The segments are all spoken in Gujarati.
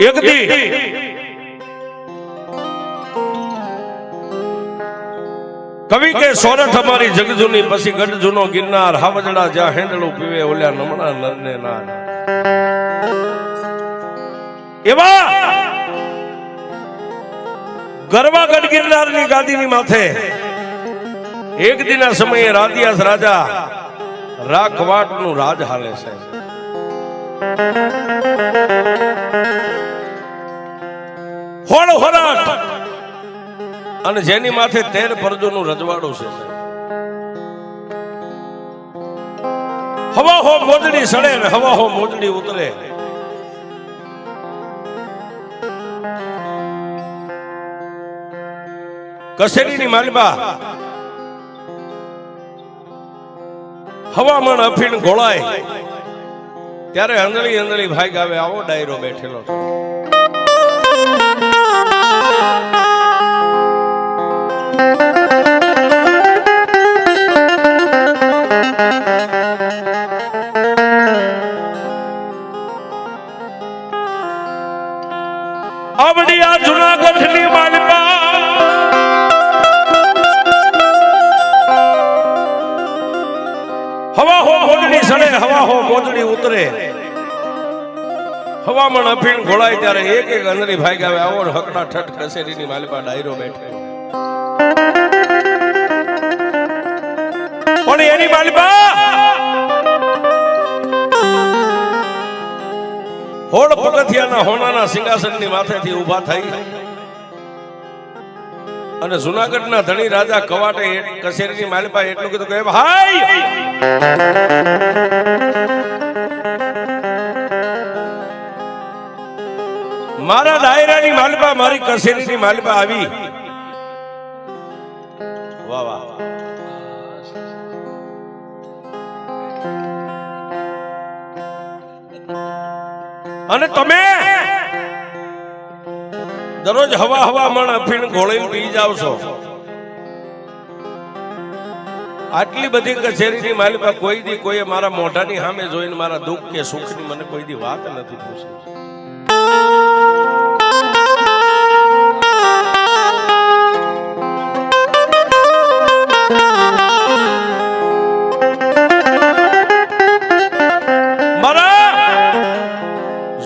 એક દી કવિ કે સોરઠ અમારી જગજુની પછી ગઢ જૂનો ગિરનાર હાવજડા જ્યાં હેંડલું પીવે ઓલ્યા નમણા નરને નાર એવા ગરવા ગઢ ગિરનારની ગાદીની માથે એક દિના સમયે રાધિયાસ રાજા રાખવાટનું રાજ હાલે છે. હોળ હોરાટ અને જેની માથે 13 પરજોનું રજવાડું છે. હવા હો મોજડી સડે ને હવા હો મોજડી ઉતરે. કસેરીની માલબા હવામાન અફીણ ગોળાય ત્યારે અંદળી અંદળી ભાઈ ગાવે આવો ડાયરો બેઠેલો છે. આવડી આ જુનાગઢની માલબા હવા હો મોજડી સડે હવા હો મોજડી ઉતરે. હવામાન અફીણ ઘોળાય ત્યારે એક એક અંદરી ભાઈ ગાવે આવો હકડા ઠઠ કસેરીની માલબા ડાયરો બેઠે. પણ એની માલબા હોળ પગથિયાના હોનાના સિંહાસનની માથેથી ઊભા થઈ અને જુનાગઢના ધણી રાજા કવાટે કસેરીની માલબા એટલું કીધું કે ભાઈ મારા ડાયરાની માલબા મારી કસેરીની માલબા આવી. વાહ વાહ. અને તમે દરરોજ હવા હવામાન અફીણ ઘોળીને પી જાવ છો. આટલી બધી કચેરીની માલબા કોઈ દી કોઈ મારા મોઢાની સામે જોઈને મારા દુઃખ કે સુખની મને કોઈ દી વાત નથી પૂછી.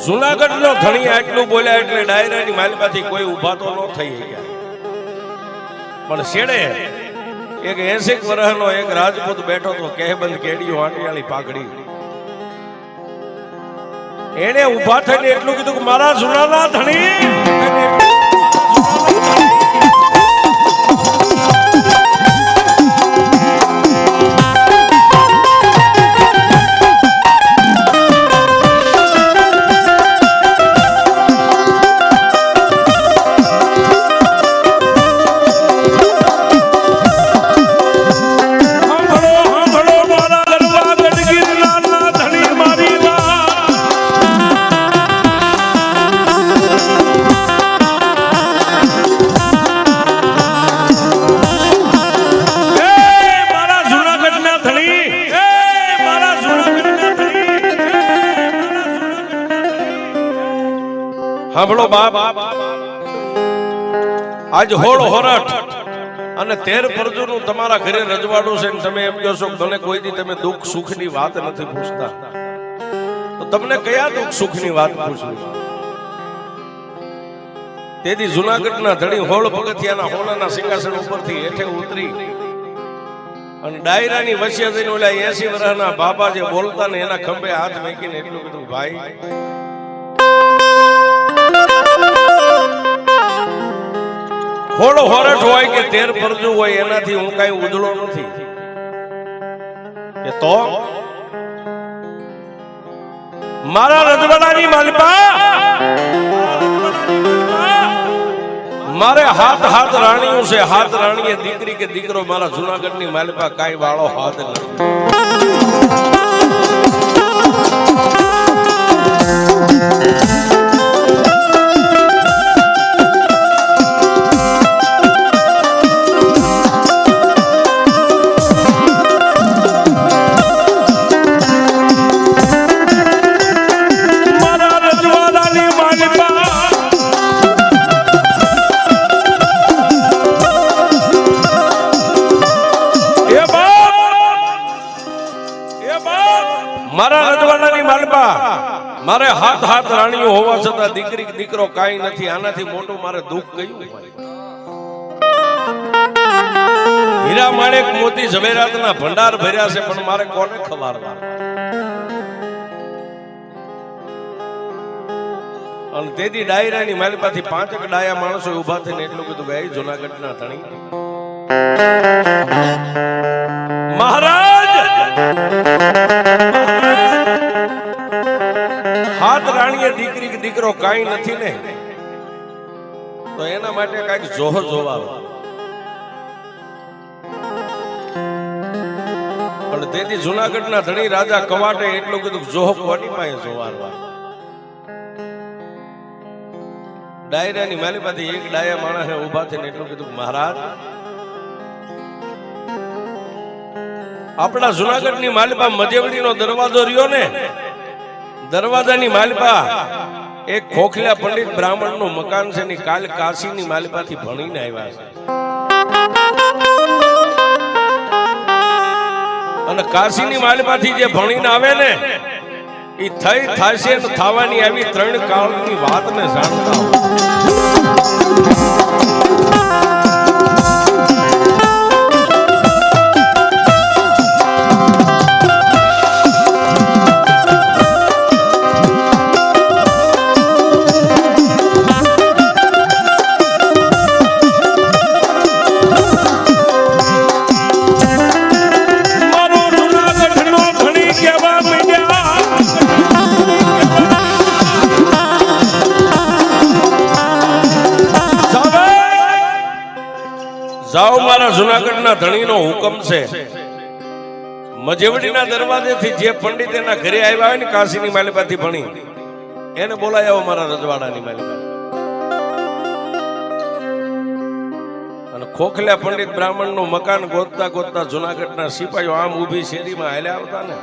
જુનાગઢ નો ધણી આટલું બોલ્યા એટલે ડાયરાની માલબાથી કોઈ ઉભા તો ન થઈ ગયા. પણ શેડે એક 80 વર્ષનો એક રાજપૂત બેઠો તો કહેબંધ કેડીઓ આંટીયાળી પાઘડી. એને ઉભા થઈને એટલું કીધું કે મારા જુનાના ધણી સાંભળો બાપ. આજ હોળ હોરઠ અને 13 પરજોનું તમારા ઘરે રજવાડું છે ને તમે એમ કહો છો કે મને કોઈ દી તમે દુઃખ સુખની વાત નથી પૂછતા, તો તમને કયા દુઃખ સુખની વાત પૂછવી? તેથી જુનાગઢના ધણી હોળ પગથિયાના હોનાના સિંહાસન ઉપરથી હેઠે ઉતરી અને ડાયરાની વચ્ચે જઈને ઓલા 80 વર્ષના બાબા જે બોલતા ને એના ખંભે હાથ મૂકીને એટલું કીધું, ભાઈ હોળ હોરઠ હોય કે 13 પરજુ હોય એનાથી હું કઈ ઉજળો નથી. કે તો મારા રજવાડાની માલબા મારે હાથ રાણીઓ છે. હાથ રાણીએ દીકરી કે દીકરો મારા જુનાગઢની માલબા કાઈ વાળો હાથ નથી. મારા રજવાડાની માલબા મારા રજવાડાની માલપા મારે હાથ હાથ રાણીઓ હોવા છતાં દીકરી દીકરો કાંઈ નથી. આનાથી મોટું મારે દુઃખ કયું? હીરા માણેક મોતી ઝવેરાતના ભંડાર ભર્યા છે, પણ મારે કોને ખવારવા? અને તેથી ડાયરાની માલપાથી 5 ડાયા માણસો ઉભા થઈને એટલું કીધું કે જુનાગઢના ધણી મહારાજ, હાથ રાણીએ દીકરી દીકરો કાંઈ નથી ને, તો એના માટે કઈક જોહર જોવાળો. અને તેથી જુનાગઢના ધણી રાજા કવાટે એટલું કીધું જોહ કોની પાસે જોવાળવા? ડાયરાની માલિપાથી એક ડાયા માણસે ઉભા થઈને એટલું કીધું મહારાજ, આપણા જુનાગઢની માલિપા મજેવડીનો દરવાજો રહ્યો ને, દરવાજાની માલિપા એક ખોખલા પંડિત બ્રાહ્મણનું મકાન છે ની કાલ કાશીની માલિપાથી ભણીને આવ્યા છે. અને કાશીની માલિપાથી જે ભણીને આવે ને એ થઈ થશે ને થવાની આવી 3 કાળની વાતને જાણતા હોય. જાઓ, મારા જુનાગઢના ધણીનો હુકમ છે. મજેવડીના દરવાજેથી જે પંડિત એના ઘરે આવ્યા હોય ને કાશીની માલિપાથી ભણી, એને બોલાય આવો મારા રજવાડાની માલિપા. અને ખોખલા પંડિત બ્રાહ્મણનું મકાન ગોતતા ગોતતા જુનાગઢના સિપાહીઓ આમ ઊભી શેરીમાં હાલ્યા આવતા ને,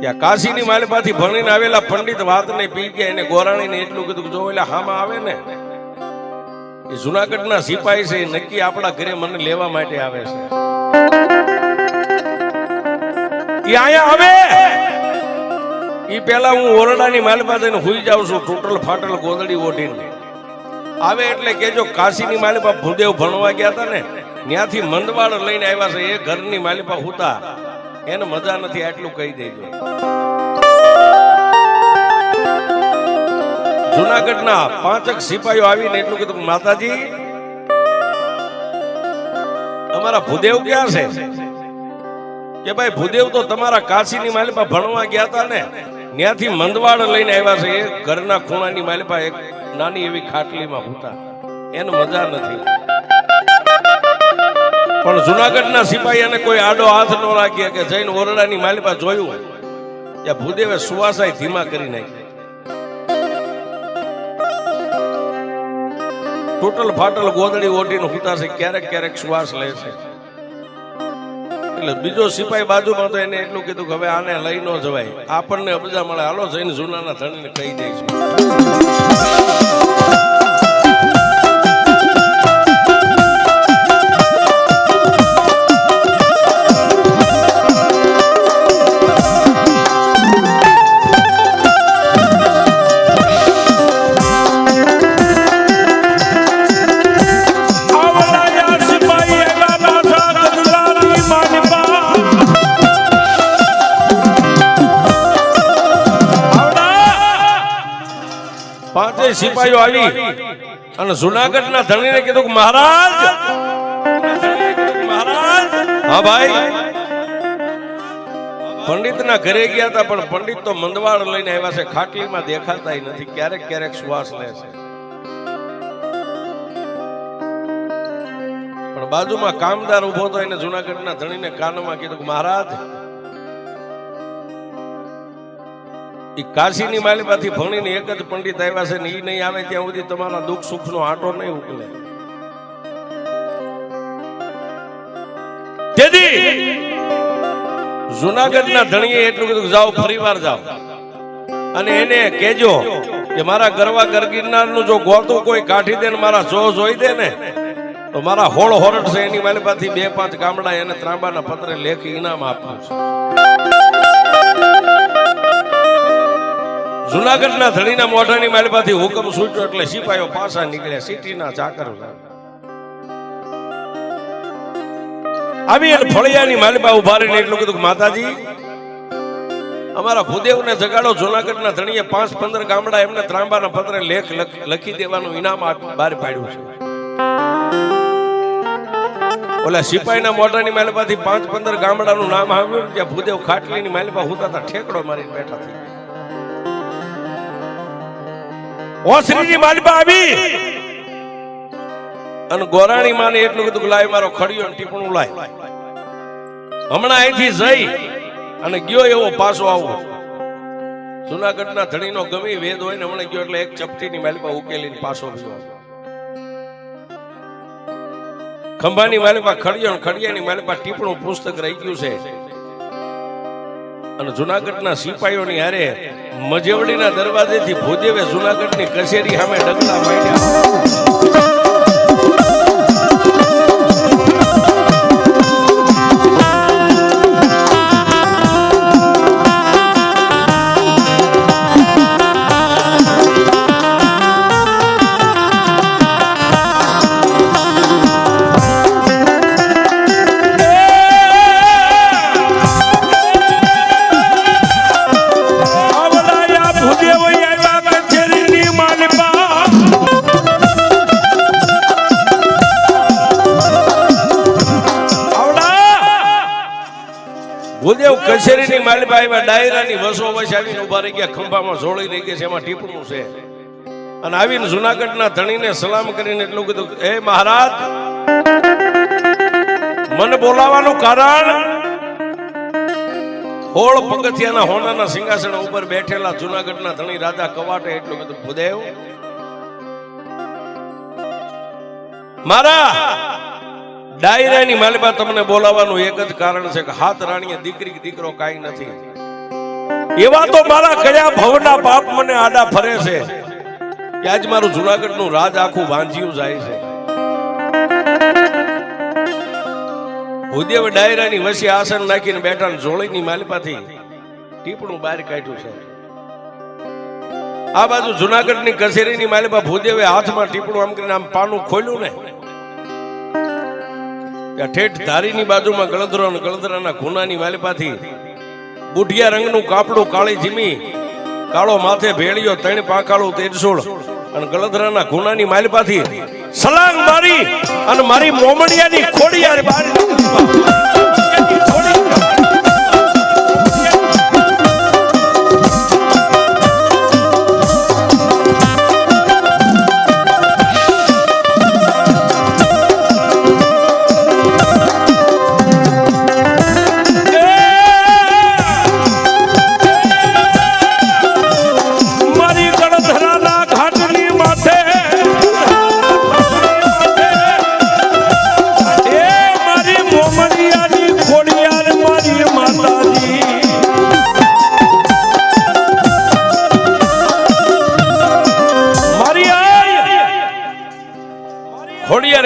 ત્યાં કાશીની માલિપાથી ભણીને આવેલા પંડિત વાતને પી ગયા. એને ગોરાણીને એટલું કીધું જો એટલે હામાં આવે ને એ જુનાગઢના સિપાહી છે, નક્કી આપણા ઘરે મને લેવા માટે આવે છે. એ આયા આવે એ પેલા હું ઓરડાની માલિપા થઈને હુઈ જાઉં છું, ટોટલ ફાટલ ગોદડી ઓઢીને. આવે એટલે કેજો કાશીની માલિપા ભૂદેવ ભણવા ગયા હતા ને, ત્યાંથી મંદવાડ લઈને આવ્યા છે. એ ઘરની માલિપા હુતા, એને મજા નથી, આટલું કહી દેજો. જુનાગઢના 5 સિપાહીઓ આવીને એટલું કીધું માતાજી, તમારા ભૂદેવ ક્યાં છે? કે ભાઈ ભૂદેવ તો તમારા કાશીની માલિપા ભણવા ગયા હતા ને, ત્યાંથી મંદવાડ લઈને આવ્યા છે. એ ઘરના ખૂણાની માલિપા એક નાની એવી ખાટલીમાં હુતા, એને મજા નથી. પણ જુનાગઢના સિપાહી એને કોઈ આડો હાથ ન રાખીએ કે જઈને ઓરડાની માલિપા જોયું ત્યાં ભૂદેવે સુવાસાઈ ધીમા કરી નાખી. ટોટલ ફાટલ ગોદડી ઓઢીને હુતા છે, ક્યારેક ક્યારેક શ્વાસ લે છે. એટલે બીજો સિપાહી બાજુમાં તો એને એટલું કીધું કે હવે આને લઈ ન જવાય, આપણને અબજા મળે, હાલો જઈને જૂનાના ધણીને કહી દઈશું. સિપાહીઓ આવી અને જુનાગઢના ધણીને કીધું કે મહારાજ, હા ભાઈ, પંડિતના ઘરે ગયા હતા પણ પંડિત તો મંદવાડ લઈને આવ્યા છે, ખાટલીમાં દેખાતા નથી, ક્યારેક ક્યારેક શ્વાસ લે છે. પણ બાજુમાં કામદાર ઉભો હતો, એને જુનાગઢના ધણીને કાનમાં કીધું કે મહારાજ, એ કાશીની માલિપાથી ભણીને એક જ પંડિત આવ્યા છે ને, એ નહીં આવે ત્યાં સુધી તમારા દુઃખ સુખનો આંટો નહીં ઉકલે. તેથી જુનાગઢના ધણીએ એટલું કીધું જાઓ, ફરીવાર જાઓ અને એને કહેજો કે મારા ગરવા ગરગીરનારનું જો ગોતું કોઈ કાઢી દે ને મારા જો જોઈ દે ને, તો મારા હોળ હોરટ છે એની મારી પાસેથી 2-5 ગામડા એને ત્રાંબાના પત્રે લેખી ઇનામ આપવું છે. જુનાગઢના ધણીના મોઢાની મારી પાસેથી હુકમ છૂટ્યો એટલે સિપાહીઓ પાછા નીકળ્યા. સિટીના ચાકર આવી અને ફળિયાની માલિપા ઉભા રહીને એટલું કીધું કે માતાજી અમારા ભૂદેવને જગાડો. જુનાગઢના ધણીએ 5-15 ગામડા એમને ત્રાંબાના પત્રે લેખ લખી દેવાનું ઇનામ બહાર પાડ્યું છે. ઓલા સિપાહીના મોઢાની માલિપાથી 5-15 ગામડાનું નામ આવ્યું. ત્યાં ભૂદેવ ખાટલીની માલિપા હુતા હતા, ઠેકડો મારીને બેઠા થઈ. ઓસરીની માલિપા આવી અને ગોરાણી માને એટલું કીધું કે લાય મારો ખડિયો ને ટીપણું લાય. હમણાં અહીંથી જઈ અને ગયો એવો પાછો આવો. જુનાગઢના ધણીનો ગમે વેદ હોય ને હમણાં ગયો એટલે એક ચપટીની માલિપા ઉકેલીને પાછો ગયો. ખંભાની માલિપા ખડિયો, ખડિયાની માલિપા ટીપણું પુસ્તક રહી ગયું છે. અને જુનાગઢના સિપાહીઓની હારે મજેવડીના દરવાજેથી ભૂદેવે જુનાગઢની કચેરી સામે ડગલા માંડ્યા. ભૂદેવ કચેરીની માલિપા આવ્યા. ડાયરાની વસો વસ આવીને ઉભા રહી ગયા. ખંભામાં જોડી રહી ગઈ છે, એમાં ટીપણું છે. અને આવીને જુનાગઢના ધણીને સલામ કરીને એટલું કીધું, હે મહારાજ, મને બોલાવાનું કારણ હોળ પગથિયાના હોનાના સિંહાસન ઉપર બેઠેલા જુનાગઢના ધણી રાજા કવાટે એટલું કીધું, ભૂદેવ મારા ડાયરાની માલિપા તમને બોલાવવાનું એક જ કારણ છે કે હાથ રાણીએ દીકરી દીકરો કાંઈ નથી. એવા તો મારા કયા ભવના પાપ મને આડા ફરે છે કે આજ મારું જુનાગઢનું રાજ આખું વાંજ્યું જાય છે. ભૂદેવ ડાયરાની વસી આસન નાખીને બેઠા, જોડીની માલિપાથી ટીપણું બહાર કાઢ્યું છે. આ બાજુ જુનાગઢની કચેરીની માલિપા ભૂદેવે હાથમાં ટીપણું આમ કરીને આમ પાનું ખોલ્યું ને, ઠેઠ ધારીની બાજુમાં ગળદરો અને ગળદરાના ખૂનાની માલિપાથી બુઢિયા રંગનું કાપડું, કાળી જીમી, કાળો માથે ભેળિયો, 3 પાંખાળું તેરસોળ અને ગળદરાના ખૂનાની માલિપાથી સલાંગ મારી અને મારી મોમડિયાની ખોડિયાર બારી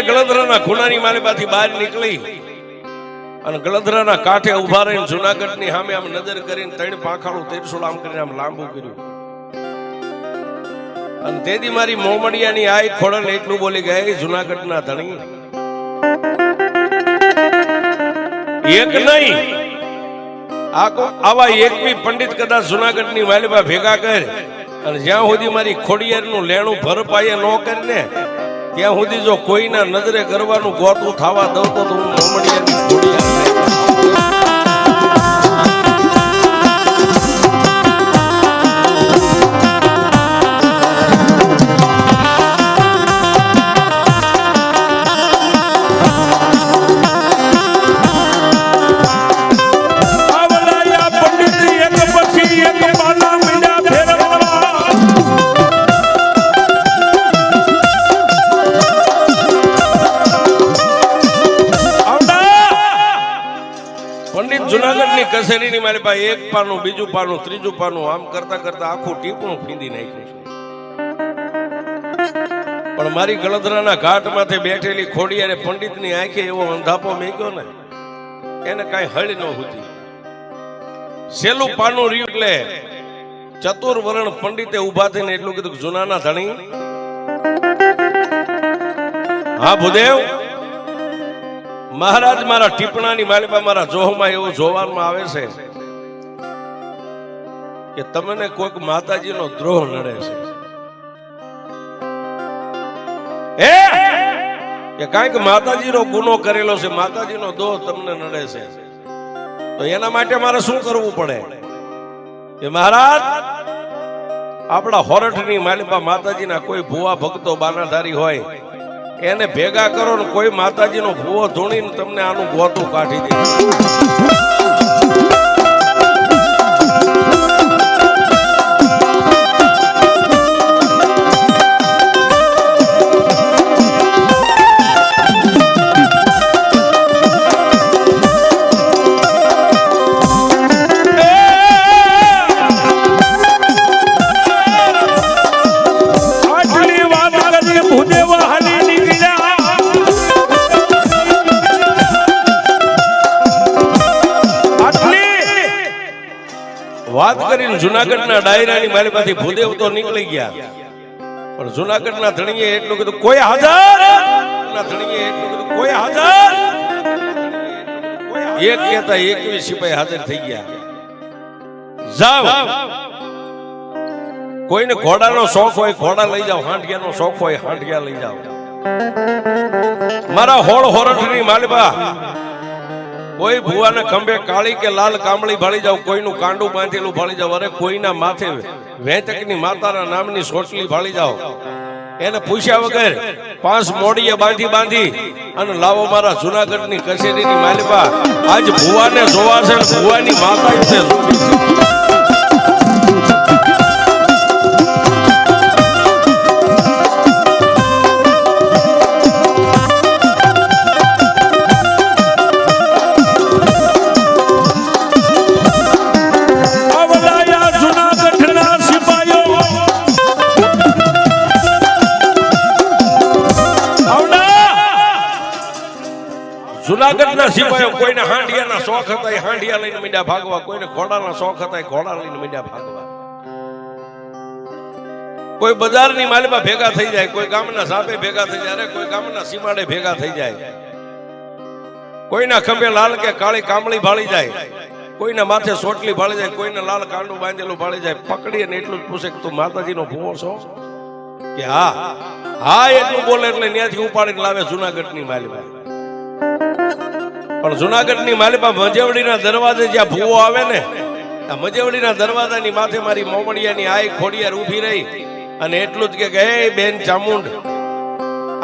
ગળદરાના ખૂનાની માલિપાથી બહાર નીકળી અને ગળદરાના કાંઠે ઉભા રહીને જુનાગઢની સામે આમ નજર કરીને 3 પાંખાળું તેરસોળ આમ કરીને આમ લાંબુ કર્યું. અને તેથી મારી મોમડિયાની આઈ ખોડલ એટલું બોલી ગયા, જુનાગઢના ધણી એક નહીં આવા એકવી પંડિત કદાચ જુનાગઢની માલિપા ભેગા કરે અને જ્યાં સુધી મારી ખોડિયારનું લેણું ભરપાઈએ ન કરીને ત્યાં સુધી જો કોઈના નજરે કરવાનું ગોતું થવા દઉં તો હું મોમડિયાની ખોડિયાર કચેરીની મારી પાસે એક પાનું, બીજું પાનું, ત્રીજું પાનું આમ કરતા કરતા આખું ટીપણું ફીંદી નાખ્યું છે. પણ મારી ગળદરાના ઘાટમાંથી બેઠેલી ખોડિયારે પંડિતની આંખે એવો અંધાપો મેક્યો ને એને કાંઈ હળી ન હતી. સેલું પાનું રહ્યું એટલે ચતુર્વર્ણ પંડિતે ઉભા થઈને એટલું કીધું, જૂનાના ધણી, હા ભૂદેવ, મહારાજ મારા ટીપણાની માલિકા મારા જોહમાં એવું જોવામાં આવે છે કે તમને કોઈક માતાજીનો દ્રોહ નડે છે, કે કાંઈક માતાજીનો ગુનો કરેલો છે, માતાજીનો દોહ તમને નડે છે. તો એના માટે મારે શું કરવું પડે? કે મહારાજ, આપણા હોરઠની માલિકા માતાજીના કોઈ ભુવા ભક્તો બાનાધારી હોય એને ભેગા કરો ને કોઈ માતાજીનો ભુવો ધૂણીને તમને આનું ગોતું કાઢી દે. વાત કરીને જુનાગઢના ડાયરાની માલિકાથી ભૂદેવ તો નીકળી ગયા, પણ જુનાગઢના ધણીએ એટલું કીધું, કોઈ હાજર? ધણીએ એટલું કીધું, કોઈ હાજર? એક કહેતા 21 સિપાહી હાજર થઈ ગયા. જાવ, કોઈને ઘોડાનો શોખ હોય ઘોડા લઈ જાઓ, હાંડિયાનો શોખ હોય હાંડિયા લઈ જાઓ. મારા હોળ હોરઠની માલિકા કોઈ ભુવાને ખંભે કાળી કે લાલ કામળી ભાળી જાવ, કોઈનું કાંડું બાંધેલું ભાળી જાવ, અરે કોઈના માથે વેચકની માતાના નામની સોટલી ભાળી જાવ, એને પૂછ્યા વગર 5 મોડીએ બાંધી અને લાવો મારા જુનાગઢની કચેરીની માલિકા. આજ ભુવાને જોવા છે, ભુવાની માતા છે. જુનાગઢના સિપાહીઓ કોઈને હાંડિયાના શોખ હતા એ હાંડિયા લઈને મીંડા ભાગવા, કોઈને ઘોડાના શોખ હતા એ ઘોડા લઈને મીંડા ભાગવા. કોઈ બજારની માલમાં ભેગા થઈ જાય, કોઈ ગામના સાપે ભેગા થઈ જાય, કોઈ ગામના સીમાડે ભેગા થઈ જાય, કોઈના ખંભે લાલ કે કાળી કામળી ભાળી જાય, કોઈના માથે સોટલી ભાળી જાય, કોઈને લાલ કાંડું બાંધેલું ભાળી જાય. પકડી અને એટલું જ પૂછે કે તું માતાજીનો ભૂવો છો? કે હા. એટલું બોલે એટલે ત્યાંથી ઉપાડીને લાવે જુનાગઢની માલમાં. પણ જુનાગઢની માલિકા મજેવડીના દરવાજે જ્યાં ભૂવો આવે ને, આ મજેવડીના દરવાજાની માથે મારી મોમડિયાની આઈ ખોડિયાર ઊભી રહી અને એટલું જ કે હે બેન ચામુંડ,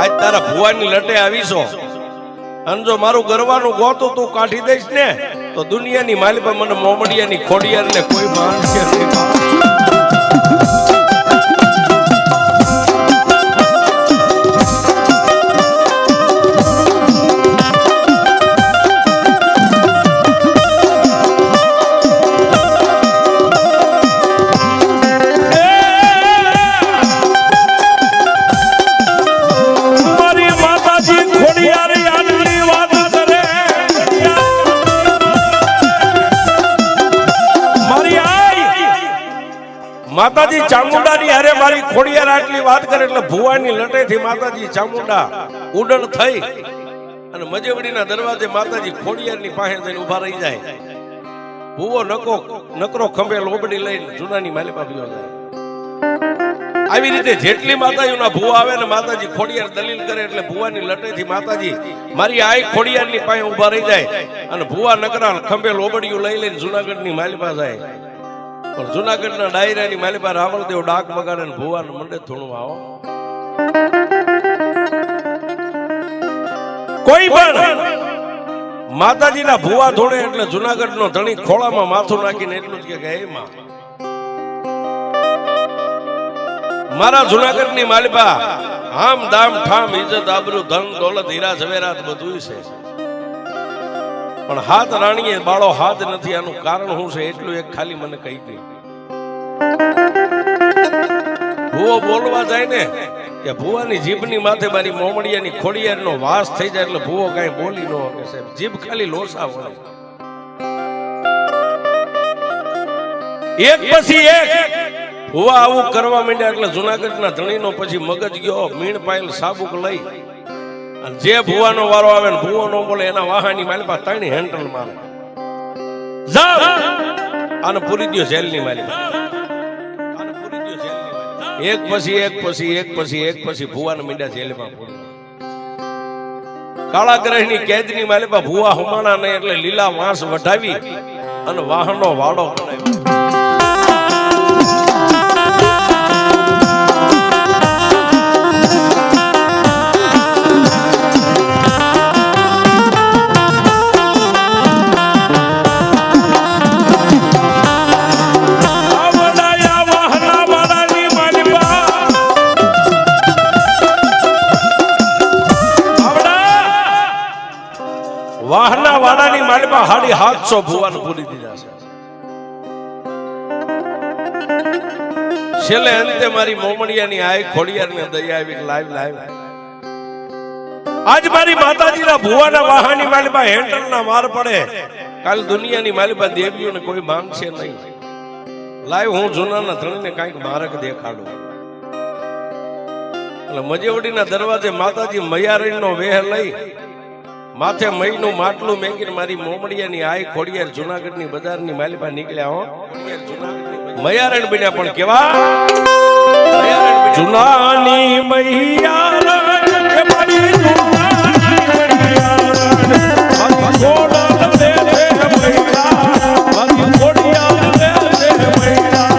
આજ તારા ભુવાની લટે આવીશો અને જો મારું ગરવાનું ગોતું તું કાઢી દઈશ ને તો દુનિયાની માલિકા મને મોમડિયાની ખોડિયાર ને કોઈ માણસ નહીં. માતાજી ચામુંડાની હારે મારી ખોડિયાર આટલી વાત કરે એટલે ભુવાની લટેથી માતાજી ચામુંડા ઉડણ થઈ અને મજેવડીના દરવાજે માતાજી ખોડિયારની પાસે જઈને ઉભા રહી જાય. ભુવો નકરો ખંભે લોબડી લઈને જૂનાની માલિકા ભીઓ જાય. આવી રીતે જેટલી માતાજીના ભુવા આવે ને માતાજી ખોડિયાર દલીલ કરે એટલે ભુવાની લટેથી માતાજી મારી આઈ ખોડિયારની પાસે ઉભા રહી જાય અને ભુવા નકરા ખંભે લોબડીયું લઈ લઈને જુનાગઢની માલિકા જાય. પણ જુનાગઢના ડાયરાની માલિકા રાવણદેવ ડાક વગાડે ને ભુવાને મંડે થોડું આવો. કોઈ પણ માતાજીના ભુવા ધોડે એટલે જુનાગઢનો ધણી ખોળામાં માથું નાખીને એટલું જ કે હે માં, મારા જુનાગઢની માલિકા આમ દામ ઠામ ઇજ્જત આબરૂ ધન દોલત હીરા ઝવેરાત બધું છે, પણ હાથ રાણીએ બાળો હાથ નથી. આનું કારણ શું છે એટલું એક ખાલી મને કહી ગઈ. ભુવો બોલવા જાય ને કે ભુવાની જીભની માથે મારી મોમડિયાની ખોડિયારનો વાસ થઈ જાય એટલે ભુવો કાંઈ બોલી ન શકે સાહેબ, જીભ ખાલી લોસા વળે. એક પછી એક ભુવા આવું કરવા માંડ્યા એટલે જુનાગઢના ધણીનો પછી મગજ ગયો મીણ પાયેલ સાબુક લઈ અને જે ભુવાનો વારો આવે ને ભુવો ન બોલે એના વાહાની માલિપા ત્રણ હેન્ડલ મારે. આને પૂરી દો જેલની માલિપા. એક પછી એક પછી એક પછી એક પછી ભુવાને મીંડા જેલમાં પૂરી. કાળા ગ્રહની કેદની માલિપા ભુવા હુમાણા નહીં એટલે લીલા વાંસ વઢાવી અને વાહનો વાડો બનાવ્યો. વાહના વાડાની માલિપા 750 ભુવાને પૂરી દીધા છે. છેલ્લે અંતે મારી મોમડિયાની આય ખોડિયારને દયા આવી લાઈવ લાઈવ આજ મારી માતાજીના ભુવાના વાહાની માલિપા હેન્ડલના માર પડે. કાલ દુનિયાની માલિપા દેવીઓને કોઈ માંગશે નહીં. લાઈવ હું જૂનાના ધણીને કાંઈક માર્ગ દેખાડું. એટલે મજેવડીના દરવાજે માતાજી મૈયારણનો વેહ લઈ માથે મહીનું માટલું મેકીને મારી મોમડિયાની આય ખોડિયાર જુનાગઢની બજારની માલિપા નીકળ્યા. હો મયારણ બન્યા પણ કેવા જુનાની મૈયારણ કે મારી જુનાની મૈયારણ ગોડા દે દે મૈયા મારી ખોડિયાર દે દે મૈયા.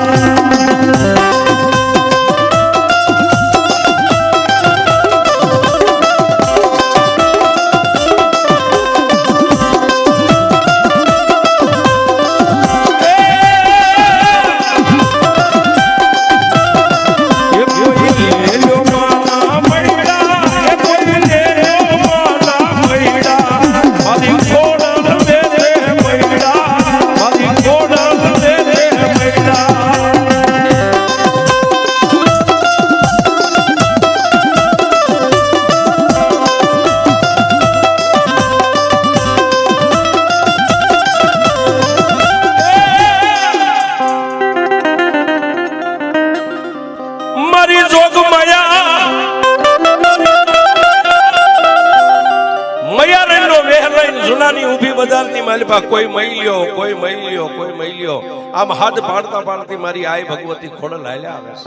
કોઈ મહિલ્યો કોઈ મહિલ્યો કોઈ મહિલ્યો આમ હાથ પાડતા પાડતી મારી આય ભગવતી ખોડલ હાલ્યા આવે છે.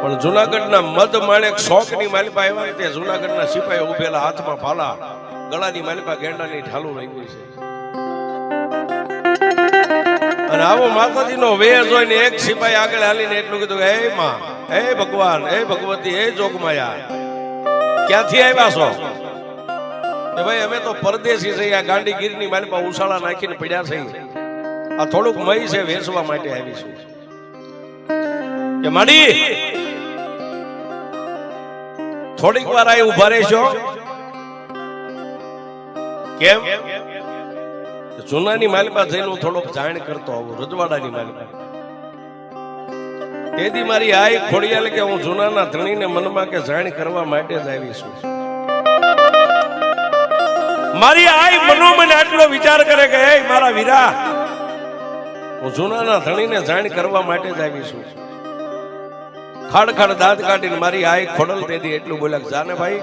પણ જુનાગઢના મધ માણેક શોકની માલિપા આવ્યા ત્યાં જુનાગઢના સિપાહી ઉભેલા હાથમાં ભાલા ગળાની માલિપા ગેંડાની ઢાલું રહી ગઈ છે. અને આવો માતાજીનો વેહ જોઈને એક સિપાહી આગળ હાલીને એટલું કીધું હે માં હે ભગવાન હે ભગવતી હે જોગમાયા ક્યાંથી આવ્યા છો? ભાઈ અમે તો પરદેશી છે. આ ગાંડીગીરની માલિપા ઉછાળા નાખીને પડ્યા છે. આ થોડુંક મહી છે વેચવા માટે આવી છું કે માડી થોડીક વાર આ ઉભા રહેશો. કેમ? જૂનાની માલિપા થઈને હું થોડોક જાણ કરતો આવું રજવાડાની માલિપા. તેથી મારી આઈ ખોડિયાલ કે હું જૂનાના ધણીને મનમાં કે જાણ કરવા માટે જ આવી છું. મારી આઈ મનોમન આટલો વિચાર કરે કે હે મારા વીરા હું જૂનાના ધણીને જાણ કરવા માટે જ આવી છું. ખાડ ખાડ દાંત કાઢીને મારી આઈ ખોડલ તેથી એટલું બોલ્યા જાને ભાઈ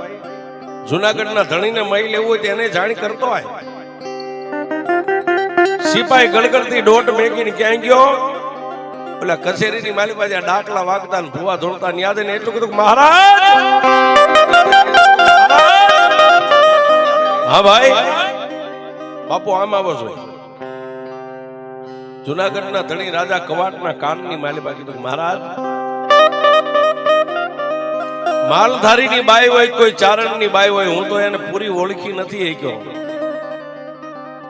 જુનાગઢના ધણીને મહી લેવું હોય તેને જાણ કરતો હોય. સિપાહી ગળગળતી દોટ મેકીને ક્યાં ગયો? ઓલા કચેરીની માલિપા જ્યાં ડાકલા વાગતા ને ભૂવા ધોળતા યાદ ને એટલું કીધું મહારાજ હા ભાઈ બાપુ આમ આવો છો. જુનાગઢના ધણી રાજા કવાટના કાનની માલિપા કીધું મહારાજ માલધારીની બાઈ હોય કોઈ ચારણની બાઈ હોય હું તો એને પૂરી ઓળખી નથી શક્યો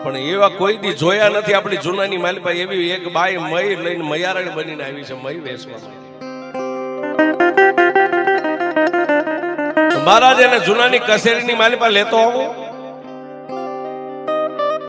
પણ એવા કોઈ દી જોયા નથી. આપણી જૂનાની માલિપા એવી એક બાઈ મય લઈને મયારણ બનીને આવી છે મય વેચવા માટે. મહારાજ એને જૂનાની કસેરીની માલિપા લેતો આવું